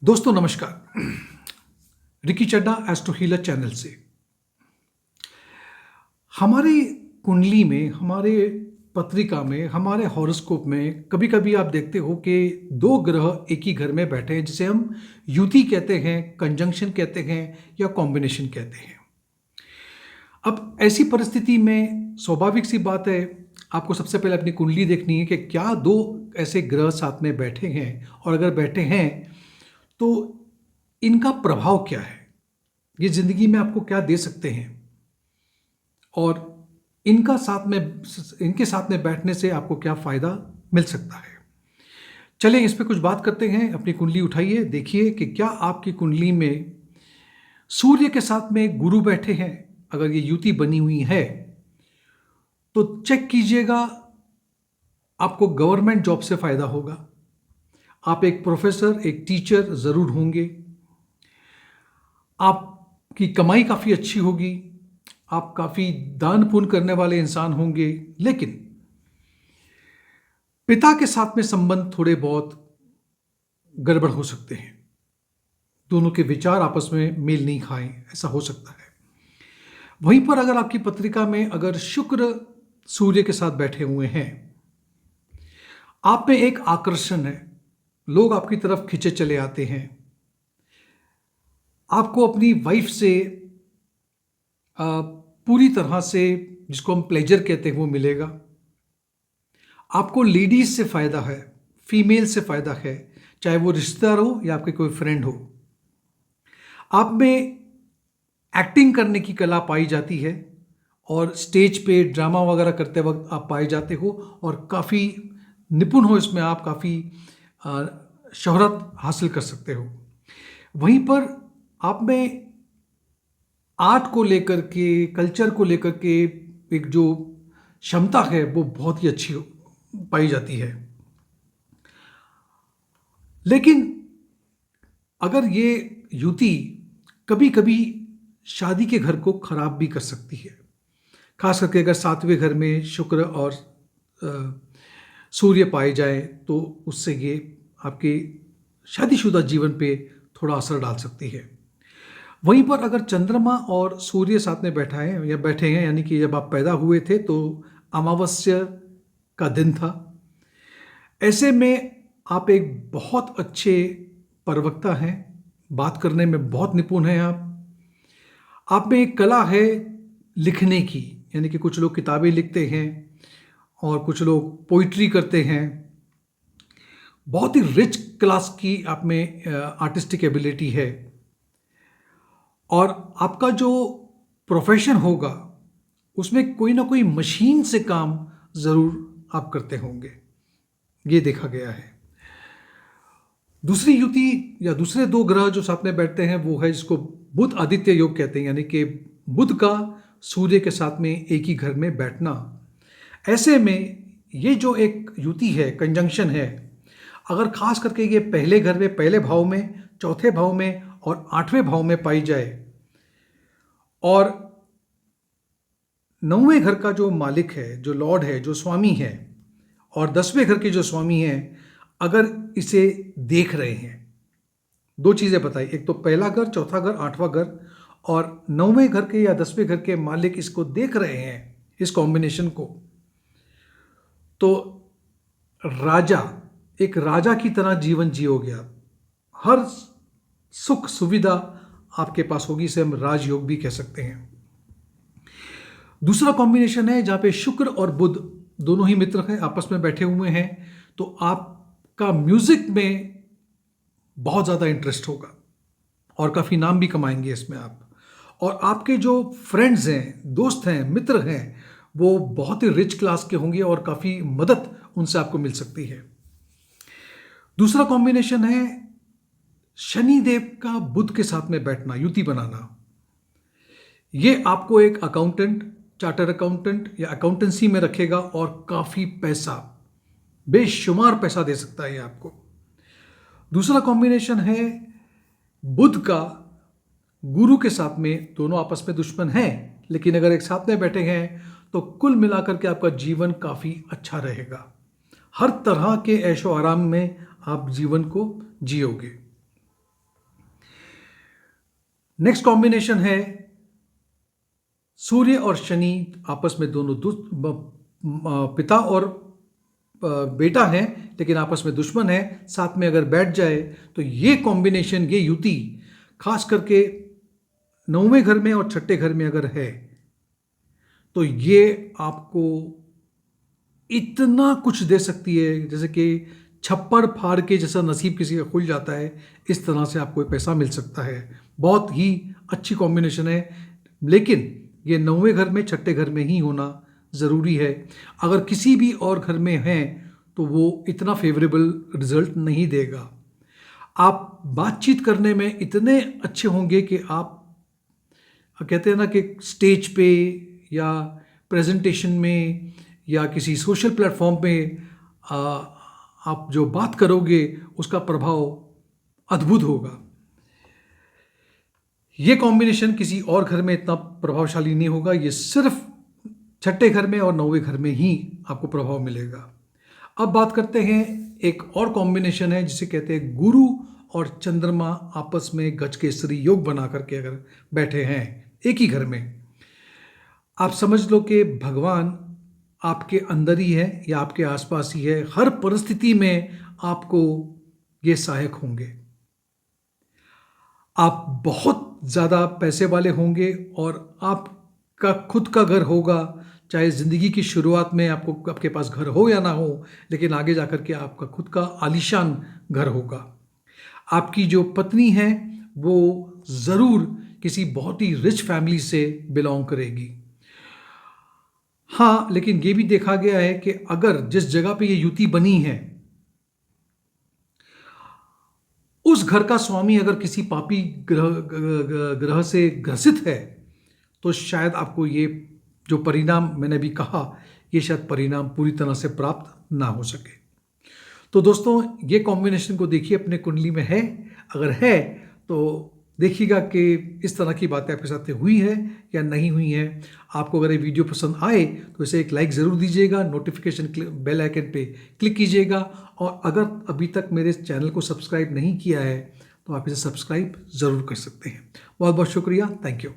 दोस्तों नमस्कार। रिकी चड्डा astro healer channel से हमारी कुंडली में, हमारे पत्रिका में, हमारे हॉरोस्कोप में कभी कभी आप देखते हो कि दो ग्रह एक ही घर में बैठे हैं, जिसे हम युति कहते हैं, कंजंक्शन कहते हैं या कॉम्बिनेशन कहते हैं। अब ऐसी परिस्थिति में स्वाभाविक सी बात है, आपको सबसे पहले अपनी कुंडली देखनी है कि क्या दो ऐसे ग्रह साथ में बैठे हैं, और अगर बैठे हैं तो इनका प्रभाव क्या है, ये जिंदगी में आपको क्या दे सकते हैं, और इनके साथ में बैठने से आपको क्या फायदा मिल सकता है। चलिए इस पे कुछ बात करते हैं। अपनी कुंडली उठाइए, देखिए कि क्या आपकी कुंडली में सूर्य के साथ में गुरु बैठे हैं। अगर ये युति बनी हुई है तो चेक कीजिएगा, आपको गवर्नमेंट जॉब से फायदा होगा। आप एक प्रोफेसर, एक टीचर जरूर होंगे। आपकी कमाई काफ़ी अच्छी होगी, आप काफ़ी दान पुण्य करने वाले इंसान होंगे। लेकिन पिता के साथ में संबंध थोड़े बहुत गड़बड़ हो सकते हैं, दोनों के विचार आपस में मेल नहीं खाएं, ऐसा हो सकता है। वहीं पर अगर आपकी पत्रिका में अगर शुक्र सूर्य के साथ बैठे हुए हैं, आप में एक आकर्षण है, लोग आपकी तरफ खिंचे चले आते हैं। आपको अपनी वाइफ से पूरी तरह से, जिसको हम प्लेजर कहते हैं, वो मिलेगा। आपको लेडीज से फायदा है, फीमेल से फायदा है, चाहे वो रिश्तेदार हो या आपके कोई फ्रेंड हो। आप में एक्टिंग करने की कला पाई जाती है, और स्टेज पे ड्रामा वगैरह करते वक्त आप पाए जाते हो, और काफ़ी निपुण हो इसमें, आप काफ़ी शोहरत हासिल कर सकते हो। वहीं पर आप में आर्ट को लेकर के, कल्चर को लेकर के एक जो क्षमता है वो बहुत ही अच्छी पाई जाती है। लेकिन अगर ये युति कभी कभी शादी के घर को खराब भी कर सकती है, खास करके अगर सातवें घर में शुक्र और सूर्य पाए जाए तो उससे ये आपके शादीशुदा जीवन पे थोड़ा असर डाल सकती है। वहीं पर अगर चंद्रमा और सूर्य साथ में बैठा है या बैठे हैं, यानी कि जब आप पैदा हुए थे तो अमावस्या का दिन था, ऐसे में आप एक बहुत अच्छे प्रवक्ता हैं, बात करने में बहुत निपुण हैं। आप में एक कला है लिखने की, यानी कि कुछ लोग किताबें लिखते हैं और कुछ लोग पोइट्री करते हैं। बहुत ही रिच क्लास की आप में आर्टिस्टिक एबिलिटी है, और आपका जो प्रोफेशन होगा उसमें कोई ना कोई मशीन से काम ज़रूर आप करते होंगे, ये देखा गया है। दूसरी युति या दूसरे दो ग्रह जो साथ में बैठते हैं वो है जिसको बुध आदित्य योग कहते हैं, यानी कि बुध का सूर्य के साथ में एक ही घर में बैठना। ऐसे में ये जो एक युति है, कंजंक्शन है, अगर खास करके ये पहले घर में, पहले भाव में, चौथे भाव में और आठवें भाव में पाई जाए, और नौवें घर का जो मालिक है, जो लॉर्ड है, जो स्वामी है, और 10वें घर के जो स्वामी हैं, अगर इसे देख रहे हैं, दो चीज़ें बताई, एक तो पहला घर, चौथा घर, आठवां घर, और 9वें घर के या 10वें घर के मालिक इसको देख रहे हैं, इस कॉम्बिनेशन को, तो एक राजा की तरह जीवन जियोगे आप। हर सुख सुविधा आपके पास होगी, इसे हम राजयोग भी कह सकते हैं। दूसरा कॉम्बिनेशन है जहां पे शुक्र और बुध दोनों ही मित्र हैं, आपस में बैठे हुए हैं, तो आपका म्यूजिक में बहुत ज़्यादा इंटरेस्ट होगा और काफ़ी नाम भी कमाएंगे इसमें आप। और आपके जो फ्रेंड्स हैं, दोस्त हैं, मित्र हैं, वो बहुत ही रिच क्लास के होंगे और काफ़ी मदद उनसे आपको मिल सकती है। दूसरा कॉम्बिनेशन है शनि देव का बुध के साथ में बैठना, युति बनाना। ये आपको एक अकाउंटेंट, चार्टर अकाउंटेंट या अकाउंटेंसी में रखेगा और काफ़ी पैसा, बेशुमार पैसा दे सकता है ये आपको। दूसरा कॉम्बिनेशन है बुध का गुरु के साथ में, दोनों आपस में दुश्मन हैं, लेकिन अगर एक साथ में बैठे हैं तो कुल मिलाकर के आपका जीवन काफ़ी अच्छा रहेगा। हर तरह के ऐशो आराम में आप जीवन को जियोगे। नेक्स्ट कॉम्बिनेशन है सूर्य और शनि आपस में दोनों पिता और बेटा हैं लेकिन आपस में दुश्मन है, साथ में अगर बैठ जाए तो ये कॉम्बिनेशन, ये युति खास करके 9वें घर में और 6ठे घर में अगर है तो ये आपको इतना कुछ दे सकती है, जैसे कि छप्पर फाड़ के जैसा नसीब किसी का खुल जाता है, इस तरह से आपको पैसा मिल सकता है। बहुत ही अच्छी कॉम्बिनेशन है, लेकिन ये 9वें घर में 6ठे घर में ही होना ज़रूरी है। अगर किसी भी और घर में है तो वो इतना फेवरेबल रिजल्ट नहीं देगा। आप बातचीत करने में इतने अच्छे होंगे कि आप कहते हैं ना कि स्टेज पे या प्रेजेंटेशन में या किसी सोशल प्लेटफॉर्म पे आप जो बात करोगे उसका प्रभाव अद्भुत होगा। ये कॉम्बिनेशन किसी और घर में इतना प्रभावशाली नहीं होगा, ये सिर्फ 6ठे घर में और 9वें घर में ही आपको प्रभाव मिलेगा। अब बात करते हैं, एक और कॉम्बिनेशन है जिसे कहते हैं गुरु और चंद्रमा आपस में गज केसरी योग बना करके अगर बैठे हैं एक ही घर में, आप समझ लो कि भगवान आपके अंदर ही है या आपके आसपास ही है, हर परिस्थिति में आपको ये सहायक होंगे। आप बहुत ज़्यादा पैसे वाले होंगे और आपका खुद का घर होगा, चाहे ज़िंदगी की शुरुआत में आपके पास घर हो या ना हो, लेकिन आगे जाकर के आपका खुद का आलीशान घर होगा। आपकी जो पत्नी है वो ज़रूर किसी बहुत ही रिच फैमिली से बिलोंग करेगी। हाँ, लेकिन ये भी देखा गया है कि अगर जिस जगह पे ये युति बनी है उस घर का स्वामी अगर किसी पापी ग्रह से ग्रसित है तो शायद आपको ये जो परिणाम मैंने अभी कहा, ये शायद परिणाम पूरी तरह से प्राप्त ना हो सके। तो दोस्तों, ये कॉम्बिनेशन को देखिए अपने कुंडली में है, अगर है तो देखिएगा कि इस तरह की बातें आपके साथ हुई है या नहीं हुई है। आपको अगर ये वीडियो पसंद आए तो इसे एक लाइक ज़रूर दीजिएगा, नोटिफिकेशन बेल आइकन पे क्लिक कीजिएगा, और अगर अभी तक मेरे चैनल को सब्सक्राइब नहीं किया है तो आप इसे सब्सक्राइब ज़रूर कर सकते हैं। बहुत बहुत शुक्रिया, थैंक यू।